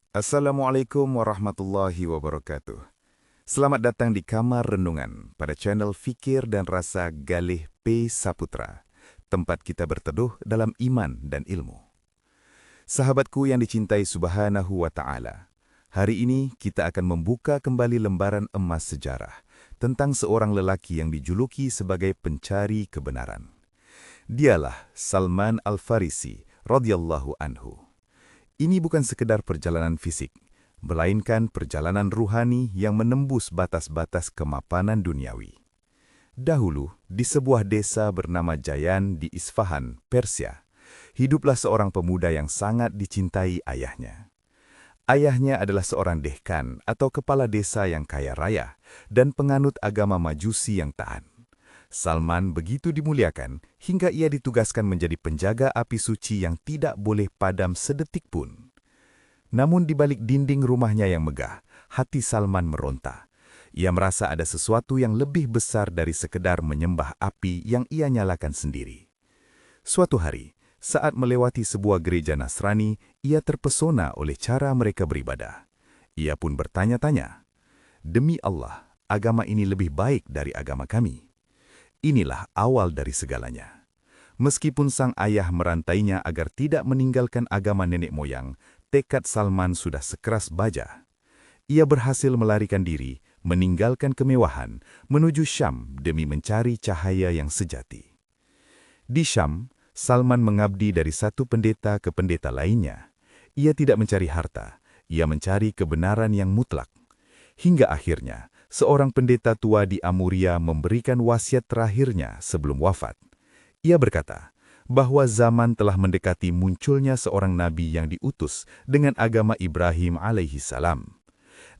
Assalamualaikum warahmatullahi wabarakatuh. Selamat datang di Kamar Renungan pada channel Fikir dan Rasa Galih P. Saputra, tempat kita berteduh dalam iman dan ilmu. Sahabatku yang dicintai Subhanahu wa Ta'ala, hari ini kita akan membuka kembali lembaran emas sejarah tentang seorang lelaki yang dijuluki sebagai pencari kebenaran. Dialah Salman Al-Farisi radhiyallahu anhu. Ini bukan sekedar perjalanan fisik, melainkan perjalanan ruhani yang menembus batas-batas kemapanan duniawi. Dahulu, di sebuah desa bernama Jayan di Isfahan, Persia, hiduplah seorang pemuda yang sangat dicintai ayahnya. Ayahnya adalah seorang dehkan atau kepala desa yang kaya raya dan penganut agama Majusi yang taat. Salman begitu dimuliakan hingga ia ditugaskan menjadi penjaga api suci yang tidak boleh padam sedetik pun. Namun di balik dinding rumahnya yang megah, hati Salman meronta. Ia merasa ada sesuatu yang lebih besar dari sekedar menyembah api yang ia nyalakan sendiri. Suatu hari, saat melewati sebuah gereja Nasrani, ia terpesona oleh cara mereka beribadah. Ia pun bertanya-tanya, "Demi Allah, agama ini lebih baik dari agama kami." Inilah awal dari segalanya. Meskipun sang ayah merantainya agar tidak meninggalkan agama nenek moyang, tekad Salman sudah sekeras baja. Ia berhasil melarikan diri, meninggalkan kemewahan, menuju Syam demi mencari cahaya yang sejati. Di Syam, Salman mengabdi dari satu pendeta ke pendeta lainnya. Ia tidak mencari harta, ia mencari kebenaran yang mutlak. Hingga akhirnya, seorang pendeta tua di Amuria memberikan wasiat terakhirnya sebelum wafat. Ia berkata bahwa zaman telah mendekati munculnya seorang nabi yang diutus dengan agama Ibrahim alaihissalam.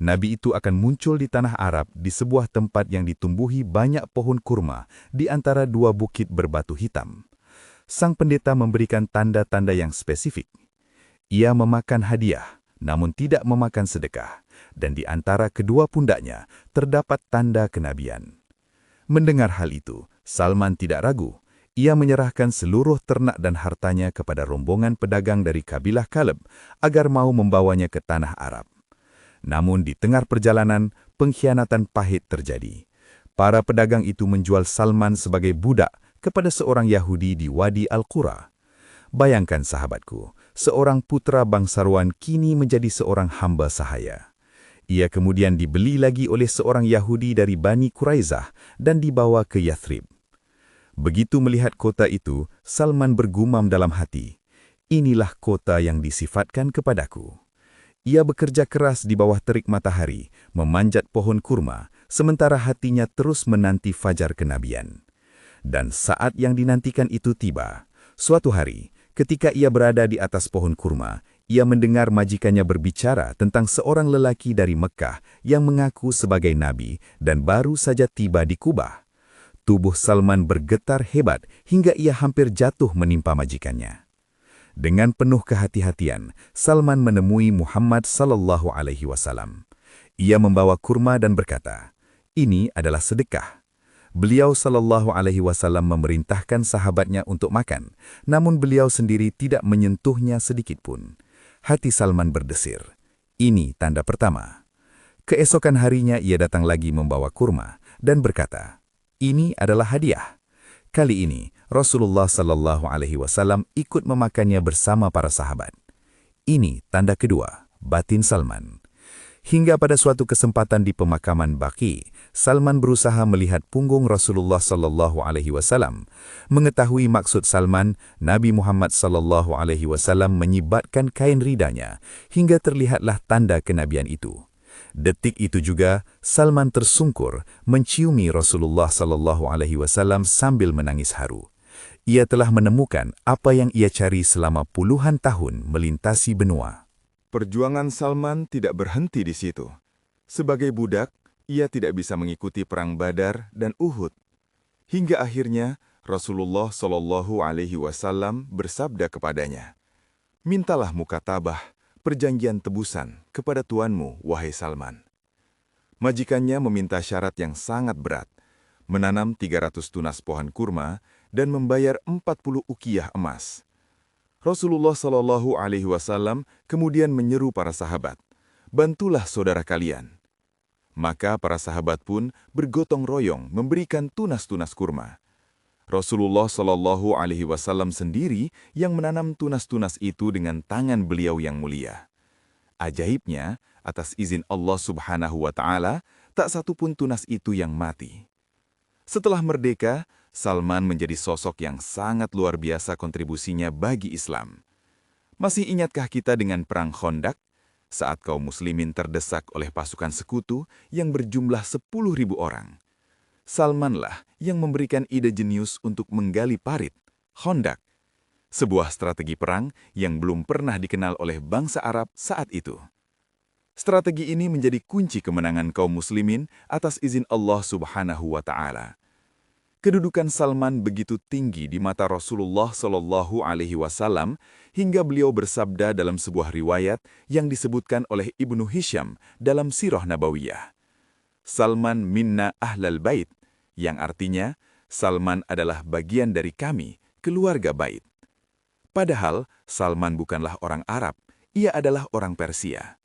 Nabi itu akan muncul di tanah Arab di sebuah tempat yang ditumbuhi banyak pohon kurma di antara dua bukit berbatu hitam. Sang pendeta memberikan tanda-tanda yang spesifik. Ia memakan hadiah, namun tidak memakan sedekah, dan di antara kedua pundaknya terdapat tanda kenabian. Mendengar hal itu, Salman tidak ragu. Ia menyerahkan seluruh ternak dan hartanya kepada rombongan pedagang dari kabilah Kaleb agar mau membawanya ke tanah Arab. Namun di tengah perjalanan, pengkhianatan pahit terjadi. Para pedagang itu menjual Salman sebagai budak kepada seorang Yahudi di Wadi Al-Qura. Bayangkan sahabatku, seorang putra bangsawan kini menjadi seorang hamba sahaya. Ia kemudian dibeli lagi oleh seorang Yahudi dari Bani Quraizah dan dibawa ke Yathrib. Begitu melihat kota itu, Salman bergumam dalam hati, "Inilah kota yang disifatkan kepadaku." Ia bekerja keras di bawah terik matahari, memanjat pohon kurma, sementara hatinya terus menanti fajar kenabian. Dan saat yang dinantikan itu tiba. Suatu hari, ketika ia berada di atas pohon kurma, ia mendengar majikannya berbicara tentang seorang lelaki dari Mekkah yang mengaku sebagai nabi dan baru saja tiba di Kubah. Tubuh Salman bergetar hebat hingga ia hampir jatuh menimpa majikannya. Dengan penuh kehati-hatian, Salman menemui Muhammad sallallahu alaihi wasallam. Ia membawa kurma dan berkata, "Ini adalah sedekah." Beliau sallallahu alaihi wasallam memerintahkan sahabatnya untuk makan, namun beliau sendiri tidak menyentuhnya sedikit pun. Hati Salman berdesir. Ini tanda pertama. Keesokan harinya ia datang lagi membawa kurma dan berkata, "Ini adalah hadiah." Kali ini Rasulullah sallallahu alaihi wasallam ikut memakannya bersama para sahabat. Ini tanda kedua, batin Salman. Hingga pada suatu kesempatan di pemakaman Baqi, Salman berusaha melihat punggung Rasulullah sallallahu alaihi wasallam. Mengetahui maksud Salman, Nabi Muhammad sallallahu alaihi wasallam menyibatkan kain ridanya hingga terlihatlah tanda kenabian itu. Detik itu juga Salman tersungkur menciumi Rasulullah sallallahu alaihi wasallam sambil menangis haru. Ia telah menemukan apa yang ia cari selama puluhan tahun melintasi benua. Perjuangan Salman tidak berhenti di situ. Sebagai budak, ia tidak bisa mengikuti perang Badar dan Uhud. Hingga akhirnya Rasulullah Shallallahu Alaihi Wasallam bersabda kepadanya, "Mintalah mukatabah, perjanjian tebusan kepada tuanmu, wahai Salman." Majikannya meminta syarat yang sangat berat, menanam 300 tunas pohon kurma dan membayar 40 ukiyah emas. Rasulullah Shallallahu Alaihi Wasallam kemudian menyeru para sahabat, "Bantulah saudara kalian." Maka para sahabat pun bergotong royong memberikan tunas-tunas kurma. Rasulullah Shallallahu Alaihi Wasallam sendiri yang menanam tunas-tunas itu dengan tangan beliau yang mulia. Ajaibnya, atas izin Allah Subhanahu wa Ta'ala, tak satu pun tunas itu yang mati. Setelah merdeka, Salman menjadi sosok yang sangat luar biasa kontribusinya bagi Islam. Masih ingatkah kita dengan Perang Khandaq? Saat kaum muslimin terdesak oleh pasukan sekutu yang berjumlah 10.000 orang. Salmanlah yang memberikan ide jenius untuk menggali parit, Khandaq, sebuah strategi perang yang belum pernah dikenal oleh bangsa Arab saat itu. Strategi ini menjadi kunci kemenangan kaum muslimin atas izin Allah Subhanahu wa Ta'ala. Kedudukan Salman begitu tinggi di mata Rasulullah Shallallahu Alaihi Wasallam hingga beliau bersabda dalam sebuah riwayat yang disebutkan oleh Ibnu Hisham dalam Sirah Nabawiyah. Salman minna ahlal bait, yang artinya Salman adalah bagian dari kami, keluarga bait. Padahal Salman bukanlah orang Arab, ia adalah orang Persia.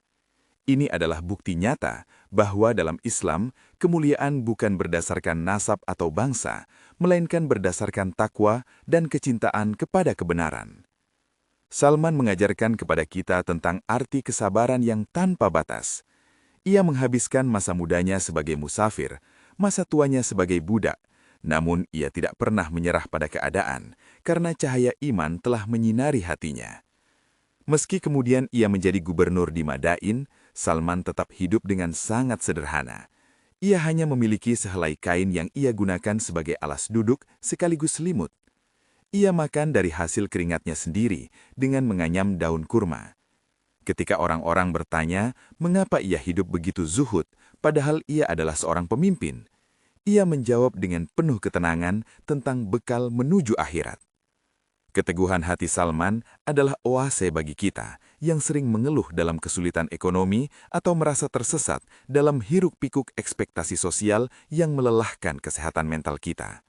Ini adalah bukti nyata bahwa dalam Islam, kemuliaan bukan berdasarkan nasab atau bangsa, melainkan berdasarkan takwa dan kecintaan kepada kebenaran. Salman mengajarkan kepada kita tentang arti kesabaran yang tanpa batas. Ia menghabiskan masa mudanya sebagai musafir, masa tuanya sebagai budak, namun ia tidak pernah menyerah pada keadaan karena cahaya iman telah menyinari hatinya. Meski kemudian ia menjadi gubernur di Madain, Salman tetap hidup dengan sangat sederhana. Ia hanya memiliki sehelai kain yang ia gunakan sebagai alas duduk sekaligus selimut. Ia makan dari hasil keringatnya sendiri dengan menganyam daun kurma. Ketika orang-orang bertanya mengapa ia hidup begitu zuhud, padahal ia adalah seorang pemimpin, ia menjawab dengan penuh ketenangan tentang bekal menuju akhirat. Keteguhan hati Salman adalah oase bagi kita yang sering mengeluh dalam kesulitan ekonomi atau merasa tersesat dalam hiruk-pikuk ekspektasi sosial yang melelahkan kesehatan mental kita.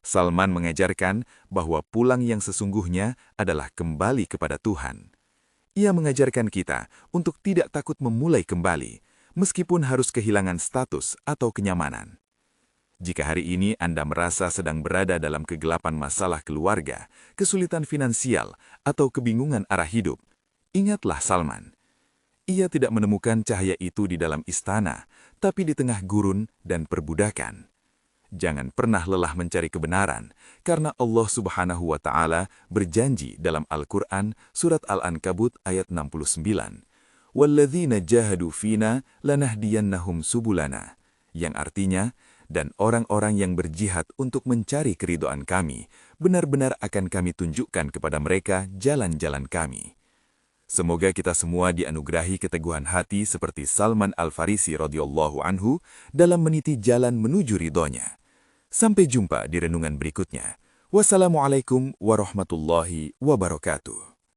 Salman mengajarkan bahwa pulang yang sesungguhnya adalah kembali kepada Tuhan. Ia mengajarkan kita untuk tidak takut memulai kembali, meskipun harus kehilangan status atau kenyamanan. Jika hari ini Anda merasa sedang berada dalam kegelapan masalah keluarga, kesulitan finansial, atau kebingungan arah hidup, ingatlah Salman. Ia tidak menemukan cahaya itu di dalam istana, tapi di tengah gurun dan perbudakan. Jangan pernah lelah mencari kebenaran, karena Allah Subhanahu wa Ta'ala berjanji dalam Al-Quran Surat Al-Ankabut ayat 69, "Walladzina jahadu fina lanahdiyannahum subulana", yang artinya, dan orang-orang yang berjihad untuk mencari keridhaan kami, benar-benar akan kami tunjukkan kepada mereka jalan-jalan kami. Semoga kita semua dianugerahi keteguhan hati seperti Salman Al-Farisi radhiyallahu anhu dalam meniti jalan menuju ridhonya. Sampai jumpa di renungan berikutnya. Wassalamualaikum warahmatullahi wabarakatuh.